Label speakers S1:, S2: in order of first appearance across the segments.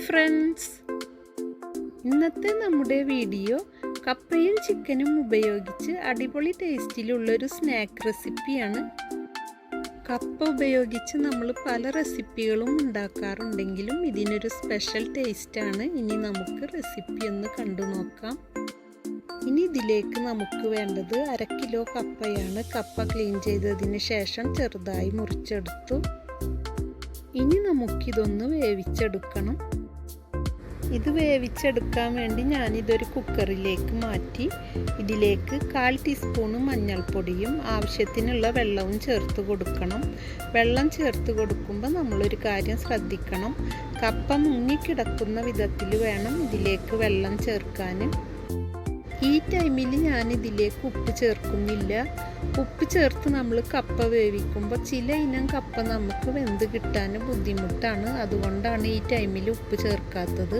S1: Friends, ഇന്നത്തെ നമ്മുടെ video കപ്പയും ചിക്കനും ഉപയോഗിച്ച് അടിപൊളി ടേസ്റ്റിലുള്ളൊരു സ്നാക്ക് റെസിപ്പിയാണ്. കപ്പ ഉപയോഗിച്ച് നമ്മൾ പല റെസിപ്പികളും ഉണ്ടാക്കാറുണ്ടെങ്കിലും ഇതിനൊരു സ്പെഷ്യൽ ടേസ്റ്റാണ്. ഇനി നമുക്ക് റെസിപ്പി ഒന്ന് കണ്ടു നോക്കാം. ഇനി ഇതിലേക്ക് നമുക്ക് വേണ്ടത് 1/2 കിലോ കപ്പയാണ്. കപ്പ ക്ലീൻ ചെയ്തതിന് ശേഷം ചെറുതായി മുറിച്ചെടുത്തു. ഇനി നമുക്കിതൊന്ന് വേവിച്ചെടുക്കണം. ഇത് വേവിച്ചെടുക്കാൻ വേണ്ടി ഞാനിതൊരു കുക്കറിലേക്ക് മാറ്റി ഇതിലേക്ക് 1/4 ടീസ്പൂൺ മഞ്ഞൾപ്പൊടിയും ആവശ്യത്തിനുള്ള വെള്ളവും ചേർത്ത് കൊടുക്കണം. വെള്ളം ചേർത്ത് കൊടുക്കുമ്പോൾ നമ്മളൊരു കാര്യം ശ്രദ്ധിക്കണം, കപ്പ മുങ്ങിക്കിടക്കുന്ന വിധത്തിൽ വേണം ഇതിലേക്ക് വെള്ളം ചേർക്കാൻ. ഈ ടൈമിൽ ഞാനിതിലേക്ക് ഉപ്പ് ചേർക്കുന്നില്ല. ഉപ്പ് ചേർത്ത് നമ്മൾ കപ്പ വേവിക്കുമ്പോൾ ചില ഇനം കപ്പ നമുക്ക് വെന്ത് കിട്ടാൻ ബുദ്ധിമുട്ടാണ്. അതുകൊണ്ടാണ് ഈ ടൈമിൽ ഉപ്പ് ചേർക്കാത്തത്.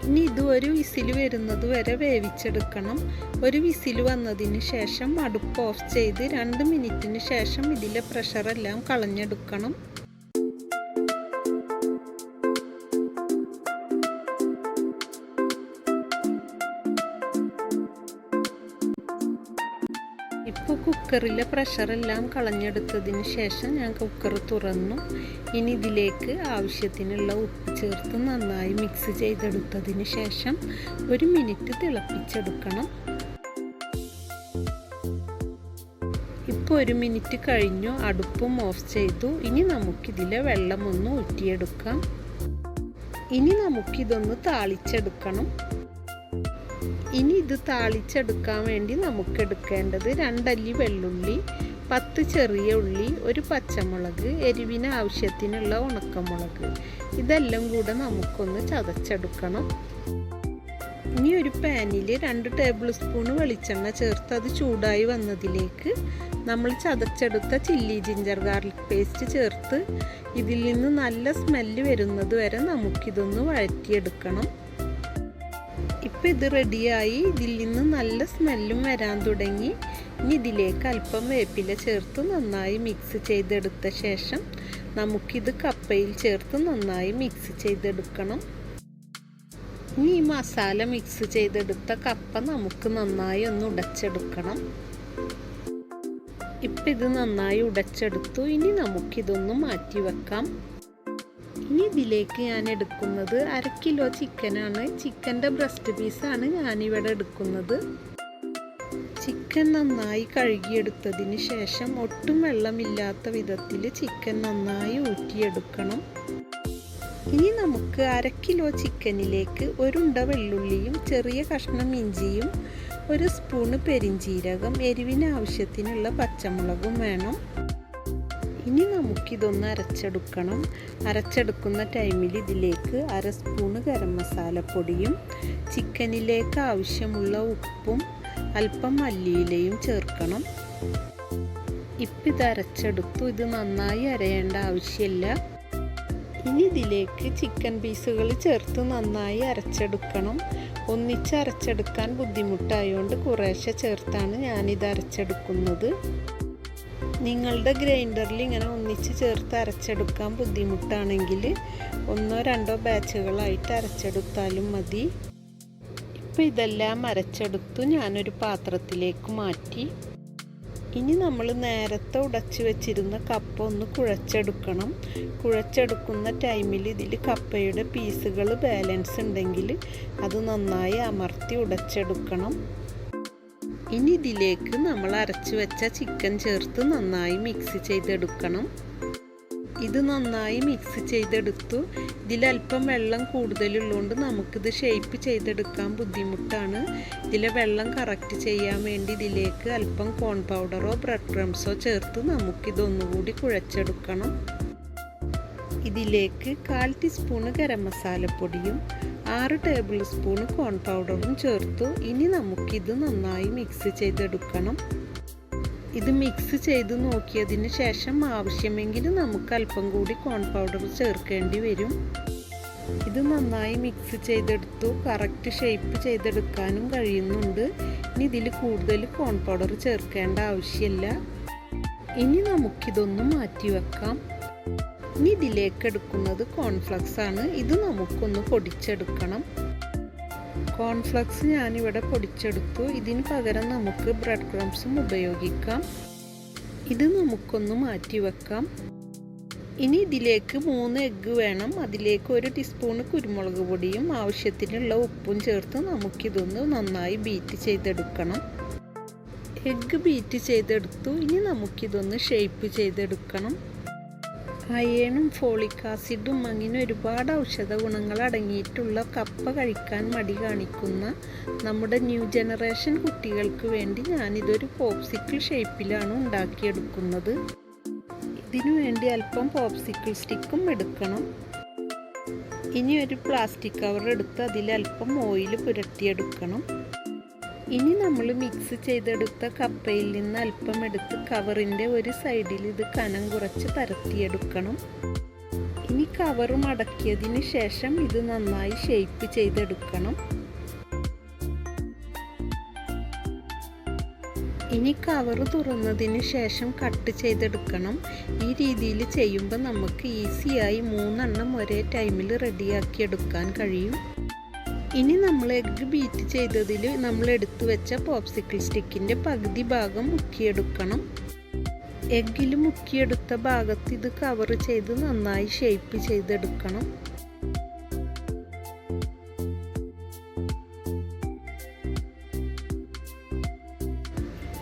S1: ഇനി ഇത് ഒരു വിസിൽ വരുന്നത് വരെ വേവിച്ചെടുക്കണം. ഒരു വിസിൽ വന്നതിന് ശേഷം അടുപ്പ് ഓഫ് ചെയ്ത് 2 മിനിറ്റിന് ശേഷം ഇതിലെ പ്രഷറെല്ലാം കളഞ്ഞെടുക്കണം. ഇപ്പോൾ കുക്കറിലെ പ്രഷറെല്ലാം കളഞ്ഞെടുത്തതിന് ശേഷം ഞാൻ കുക്കർ തുറന്നു. ഇനി ഇതിലേക്ക് ആവശ്യത്തിനുള്ള ഉപ്പ് ചേർത്ത് നന്നായി മിക്സ് ചെയ്തെടുത്തതിന് ശേഷം 1 മിനിറ്റ് തിളപ്പിച്ചെടുക്കണം. ഇപ്പോൾ 1 മിനിറ്റ് കഴിഞ്ഞു, അടുപ്പും ഓഫ് ചെയ്തു. ഇനി നമുക്കിതിലെ വെള്ളം ഒന്ന് ഊറ്റിയെടുക്കാം. ഇനി നമുക്കിതൊന്ന് താളിച്ചെടുക്കണം. ഇനി ഇത് താളിച്ചെടുക്കാൻ വേണ്ടി നമുക്ക് എടുക്കേണ്ടത് 2 അല്ലി വെള്ളുള്ളി, 10 ചെറിയ ഉള്ളി, 1 പച്ചമുളക്, എരിവിന് ആവശ്യത്തിനുള്ള ഉണക്കമുളക്. ഇതെല്ലാം കൂടെ നമുക്കൊന്ന് ചതച്ചെടുക്കണം. ഇനി ഒരു പാനിൽ 2 ടേബിൾ സ്പൂൺ വെളിച്ചെണ്ണ ചേർത്ത് അത് ചൂടായി വന്നതിലേക്ക് നമ്മൾ ചതച്ചെടുത്ത ചില്ലി ജിഞ്ചർ ഗാർലിക് പേസ്റ്റ് ചേർത്ത് ഇതിൽ നിന്ന് നല്ല സ്മെല്ല് വരുന്നത് വരെ നമുക്കിതൊന്ന് വഴറ്റിയെടുക്കണം. ഇപ്പം ഇത് റെഡിയായി. ഇതിൽ നിന്ന് നല്ല സ്മെല്ലും വരാൻ തുടങ്ങി. ഇനി ഇതിലേക്ക് അല്പം വേപ്പില ചേർത്ത് നന്നായി മിക്സ് ചെയ്തെടുത്ത ശേഷം നമുക്കിത് കപ്പയിൽ ചേർത്ത് നന്നായി മിക്സ് ചെയ്തെടുക്കണം. ഇനി ഈ മസാല മിക്സ് ചെയ്തെടുത്ത കപ്പ നമുക്ക് നന്നായി ഒന്ന് ഉടച്ചെടുക്കണം. ഇപ്പം ഇത് നന്നായി ഉടച്ചെടുത്തു. ഇനി നമുക്കിതൊന്ന് മാറ്റി വെക്കാം. ഇനി ഇതിലേക്ക് ഞാൻ എടുക്കുന്നത് 1/2 കിലോ ചിക്കനാണ്. ചിക്കൻ്റെ ബ്രസ്റ്റ് പീസാണ് ഞാനിവിടെ എടുക്കുന്നത്. ചിക്കൻ നന്നായി കഴുകിയെടുത്തതിന് ശേഷം ഒട്ടും വെള്ളമില്ലാത്ത വിധത്തിൽ ചിക്കൻ നന്നായി ഊറ്റിയെടുക്കണം. ഇനി നമുക്ക് 1/2 കിലോ ചിക്കനിലേക്ക് 1 ഉണ്ട വെള്ളുള്ളിയും ചെറിയ കഷ്ണം ഇഞ്ചിയും 1 സ്പൂണ് പെരിഞ്ജീരകം, എരിവിന് ആവശ്യത്തിനുള്ള പച്ചമുളകും വേണം. ഇനി നമുക്കിതൊന്ന് അരച്ചെടുക്കണം. അരച്ചെടുക്കുന്ന ടൈമിൽ ഇതിലേക്ക് 1/2 സ്പൂണ് ഗരം മസാലപ്പൊടിയും ചിക്കനിലേക്ക് ആവശ്യമുള്ള ഉപ്പും അല്പം മല്ലിയിലയും ചേർക്കണം. ഇപ്പം ഇത് അരച്ചെടുത്തു. ഇത് നന്നായി അരയേണ്ട ആവശ്യമില്ല. ഇനി ഇതിലേക്ക് ചിക്കൻ പീസുകൾ ചേർത്ത് നന്നായി അരച്ചെടുക്കണം. ഒന്നിച്ച് അരച്ചെടുക്കാൻ ബുദ്ധിമുട്ടായതുകൊണ്ട് കുറേശ്ശെ ചേർത്താണ് ഞാനിത് അരച്ചെടുക്കുന്നത്. നിങ്ങളുടെ ഗ്രൈൻഡറിൽ ഇങ്ങനെ ഒന്നിച്ച് ചേർത്ത് അരച്ചെടുക്കാൻ ബുദ്ധിമുട്ടാണെങ്കിൽ 1-2 ബാച്ചുകളായിട്ട് അരച്ചെടുത്താലും മതി. ഇപ്പോൾ ഇതെല്ലാം അരച്ചെടുത്തു ഞാനൊരു പാത്രത്തിലേക്ക് മാറ്റി. ഇനി നമ്മൾ നേരത്തെ ഉടച്ചു വെച്ചിരുന്ന കപ്പ ഒന്ന് കുഴച്ചെടുക്കണം. കുഴച്ചെടുക്കുന്ന ടൈമിൽ ഇതിൽ കപ്പയുടെ പീസുകൾ ബാലൻസ് ഉണ്ടെങ്കിൽ അത് നന്നായി അമർത്തി ഉടച്ചെടുക്കണം. ഇനി ഇതിലേക്ക് നമ്മൾ അരച്ചു വെച്ച ചിക്കൻ ചേർത്ത് നന്നായി മിക്സ് ചെയ്തെടുക്കണം. ഇത് നന്നായി മിക്സ് ചെയ്തെടുത്തു. ഇതിലല്പം വെള്ളം കൂടുതലുള്ളതുകൊണ്ട് നമുക്കിത് ഷേപ്പ് ചെയ്തെടുക്കാൻ ബുദ്ധിമുട്ടാണ്. ഇതിലെ വെള്ളം കറക്റ്റ് ചെയ്യാൻ വേണ്ടി ഇതിലേക്ക് അല്പം കോൺ പൗഡറോ ബ്രെഡ് ക്രംസോ ചേർത്ത് നമുക്കിതൊന്നുകൂടി കുഴച്ചെടുക്കണം. ഇതിലേക്ക് 1/4 ടീസ്പൂണ് ഗരം മസാലപ്പൊടിയും 6 ടേബിൾ സ്പൂൺ കോൺ പൗഡറും ചേർത്തു. ഇനി നമുക്കിത് നന്നായി മിക്സ് ചെയ്തെടുക്കണം. ഇത് മിക്സ് ചെയ്ത് നോക്കിയതിന് ശേഷം ആവശ്യമെങ്കിൽ നമുക്ക് അല്പം കൂടി കോൺ പൗഡർ ചേർക്കേണ്ടി വരും. ഇത് നന്നായി മിക്സ് ചെയ്തെടുത്തു. കറക്റ്റ് ഷേപ്പ് ചെയ്തെടുക്കാനും കഴിയുന്നുണ്ട്. ഇനി ഇതിൽ കൂടുതൽ കോൺ പൗഡർ ചേർക്കേണ്ട ആവശ്യമില്ല. ഇനി നമുക്കിതൊന്ന് മാറ്റി വെക്കാം. ഇനി ഇതിലേക്ക് എടുക്കുന്നത് കോൺഫ്ലക്സ് ആണ്. ഇത് നമുക്കൊന്ന് പൊടിച്ചെടുക്കണം. കോൺഫ്ലക്സ് ഞാനിവിടെ പൊടിച്ചെടുത്തു. ഇതിന് പകരം നമുക്ക് ബ്രെഡ് ക്രംസും ഉപയോഗിക്കാം. ഇത് നമുക്കൊന്ന് മാറ്റി വെക്കാം. ഇനി ഇതിലേക്ക് 3 എഗ്ഗ് വേണം. അതിലേക്ക് 1 ടീസ്പൂൺ കുരുമുളക് പൊടിയും ആവശ്യത്തിനുള്ള ഉപ്പും ചേർത്ത് നമുക്കിതൊന്ന് നന്നായി ബീറ്റ് ചെയ്തെടുക്കണം. എഗ്ഗ് ബീറ്റ് ചെയ്തെടുത്തു. ഇനി നമുക്കിതൊന്ന് ഷേപ്പ് ചെയ്തെടുക്കണം. അയേണും ഫോളിക് ആസിഡും അങ്ങനെ ഒരുപാട് ഔഷധ ഗുണങ്ങൾ അടങ്ങിയിട്ടുള്ള കപ്പ കഴിക്കാൻ മടി കാണിക്കുന്ന നമ്മുടെ ന്യൂ ജനറേഷൻ കുട്ടികൾക്ക് വേണ്ടി ഞാനിതൊരു പോപ്സിക്കിൾ ഷേപ്പിലാണ് ഉണ്ടാക്കിയെടുക്കുന്നത്. ഇതിനു വേണ്ടി അല്പം പോപ്സിക്കിൾ സ്റ്റിക്കും എടുക്കണം. ഇനി ഒരു പ്ലാസ്റ്റിക് കവർ എടുത്ത് അതിലല്പം ഓയിൽ പുരട്ടിയെടുക്കണം. ഇനി നമ്മൾ മിക്സ് ചെയ്തെടുത്ത കപ്പയിൽ നിന്ന് അല്പം എടുത്ത് കവറിൻ്റെ ഒരു സൈഡിൽ ഇത് കനം കുറച്ച് പരത്തിയെടുക്കണം. ഇനി കവർ മടക്കിയതിന് ശേഷം ഇത് നന്നായി ഷേപ്പ് ചെയ്തെടുക്കണം. ഇനി കവർ തുറന്നതിന് ശേഷം കട്ട് ചെയ്തെടുക്കണം. ഈ രീതിയിൽ ചെയ്യുമ്പോൾ നമുക്ക് ഈസിയായി 3 എണ്ണം ഒരേ ടൈമിൽ റെഡിയാക്കി എടുക്കാൻ കഴിയും. ഇനി നമ്മൾ എഗ്ഗ് ബീറ്റ് ചെയ്തതിൽ നമ്മൾ എടുത്തു വെച്ച പോപ്സിക്കിൾ സ്റ്റിക്കിൻ്റെ പകുതി ഭാഗം മുക്കിയെടുക്കണം. എഗ്ഗിൽ മുക്കിയെടുത്ത ഭാഗത്ത് ഇത് കവർ ചെയ്ത് നന്നായി ഷേപ്പ് ചെയ്തെടുക്കണം.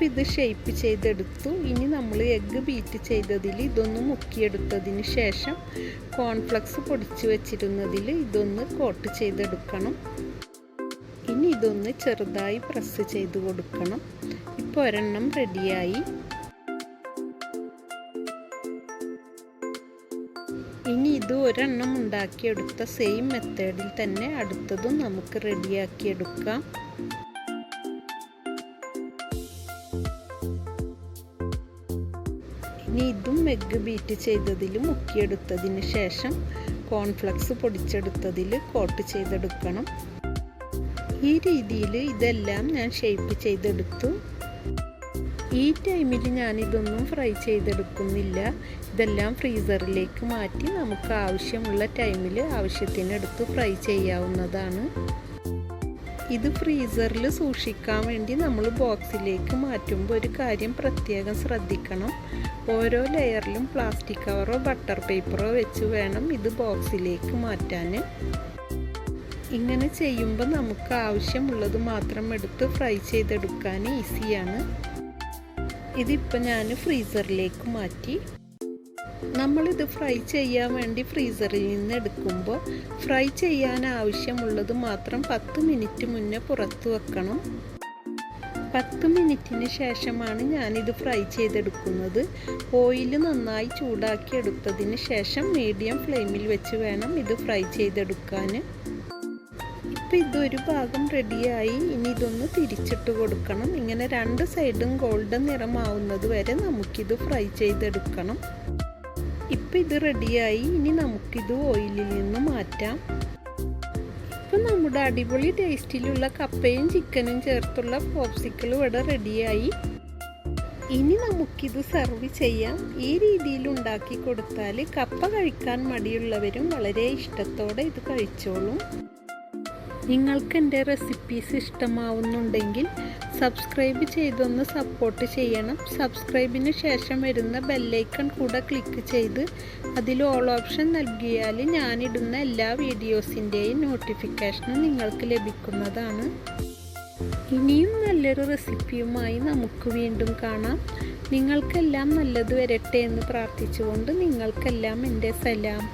S1: ഇത് ഷേപ്പ് ചെയ്തെടുത്തു. ഇനി നമ്മൾ എഗ്ഗ് ബീറ്റ് ചെയ്തതിൽ ഇതൊന്ന് മുക്കിയെടുത്തതിന് ശേഷം കോൺഫ്ലക്സ് പൊടിച്ച് വെച്ചിരുന്നതിൽ ഇതൊന്ന് കോട്ട് ചെയ്തെടുക്കണം. ഇനി ഇതൊന്ന് ചെറുതായി പ്രസ് ചെയ്ത് കൊടുക്കണം. ഇപ്പോൾ ഒരെണ്ണം റെഡിയായി. ഇനി ഇത് ഒരെണ്ണം ഉണ്ടാക്കിയെടുത്ത സെയിം മെത്തേഡിൽ തന്നെ അടുത്തതും നമുക്ക് റെഡിയാക്കിയെടുക്കാം. ഇനി ഇതും എഗ്ഗ് ബീറ്റ് ചെയ്തതിൽ മുക്കിയെടുത്തതിന് ശേഷം കോൺഫ്ലക്സ് പൊടിച്ചെടുത്തതിൽ കോട്ട് ചെയ്തെടുക്കണം. ഈ രീതിയിൽ ഇതെല്ലാം ഞാൻ ഷേപ്പ് ചെയ്തെടുത്തു. ഈ ടൈമിൽ ഞാനിതൊന്നും ഫ്രൈ ചെയ്തെടുക്കുന്നില്ല. ഇതെല്ലാം ഫ്രീസറിലേക്ക് മാറ്റി നമുക്ക് ആവശ്യമുള്ള ടൈമിൽ ആവശ്യത്തിനെടുത്ത് ഫ്രൈ ചെയ്യാവുന്നതാണ്. ഇത് ഫ്രീസറിൽ സൂക്ഷിക്കാൻ വേണ്ടി നമ്മൾ ബോക്സിലേക്ക് മാറ്റുമ്പോൾ ഒരു കാര്യം പ്രത്യേകം ശ്രദ്ധിക്കണം. ഓരോ ലെയറിലും പ്ലാസ്റ്റിക് കവറോ ബട്ടർ പേപ്പറോ വെച്ച് വേണം ഇത് ബോക്സിലേക്ക് മാറ്റാൻ. ഇങ്ങനെ ചെയ്യുമ്പോൾ നമുക്ക് ആവശ്യമുള്ളത് മാത്രം എടുത്ത് ഫ്രൈ ചെയ്തെടുക്കാൻ ഈസിയാണ്. ഇതിപ്പോൾ ഞാൻ ഫ്രീസറിലേക്ക് മാറ്റി. നമ്മളിത് ഫ്രൈ ചെയ്യാൻ വേണ്ടി ഫ്രീസറിൽ നിന്ന് എടുക്കുമ്പോൾ ഫ്രൈ ചെയ്യാൻ ആവശ്യമുള്ളത് മാത്രം 10 മിനിറ്റ് മുന്നേ പുറത്ത് വെക്കണം. 10 മിനിറ്റിന് ശേഷമാണ് ഞാനിത് ഫ്രൈ ചെയ്തെടുക്കുന്നത്. ഓയിൽ നന്നായി ചൂടാക്കി എടുത്തതിന് ശേഷം മീഡിയം ഫ്ലെയിമിൽ വെച്ച് വേണം ഇത് ഫ്രൈ ചെയ്തെടുക്കാൻ. ഇപ്പോൾ ഇതൊരു ഭാഗം റെഡിയായി. ഇനി ഇതൊന്ന് തിരിച്ചിട്ട് കൊടുക്കണം. ഇങ്ങനെ 2 സൈഡും ഗോൾഡൻ നിറമാവുന്നത് വരെ നമുക്കിത് ഫ്രൈ ചെയ്തെടുക്കണം. ഇപ്പം ഇത് റെഡിയായി. ഇനി നമുക്കിത് ഓയിലിൽ നിന്ന് മാറ്റാം. ഇപ്പം നമ്മുടെ അടിപൊളി ടേസ്റ്റിലുള്ള കപ്പയും ചിക്കനും ചേർത്തുള്ള പോപ്സിക്കിൾ ഇവിടെ റെഡിയായി. ഇനി നമുക്കിത് സെർവ് ചെയ്യാം. ഈ രീതിയിൽ ഉണ്ടാക്കി കൊടുത്താൽ കപ്പ കഴിക്കാൻ മടിയുള്ളവരും വളരെ ഇഷ്ടത്തോടെ ഇത് കഴിച്ചോളും. നിങ്ങൾക്ക് എൻ്റെ റെസിപ്പീസ് ഇഷ്ടമാവുന്നുണ്ടെങ്കിൽ സബ്സ്ക്രൈബ് ചെയ്തൊന്ന് സപ്പോർട്ട് ചെയ്യണം. സബ്സ്ക്രൈബിന് ശേഷം വരുന്ന ബെല്ലൈക്കൺ കൂടെ ക്ലിക്ക് ചെയ്ത് അതിൽ ഓൾ ഓപ്ഷൻ നൽകിയാൽ ഞാനിടുന്ന എല്ലാ വീഡിയോസിൻ്റെയും നോട്ടിഫിക്കേഷനും നിങ്ങൾക്ക് ലഭിക്കുന്നതാണ്. ഇനിയും നല്ലൊരു റെസിപ്പിയുമായി നമുക്ക് വീണ്ടും കാണാം. നിങ്ങൾക്കെല്ലാം നല്ലത് വരട്ടെ എന്ന് പ്രാർത്ഥിച്ചുകൊണ്ട് നിങ്ങൾക്കെല്ലാം എൻ്റെ സലാം.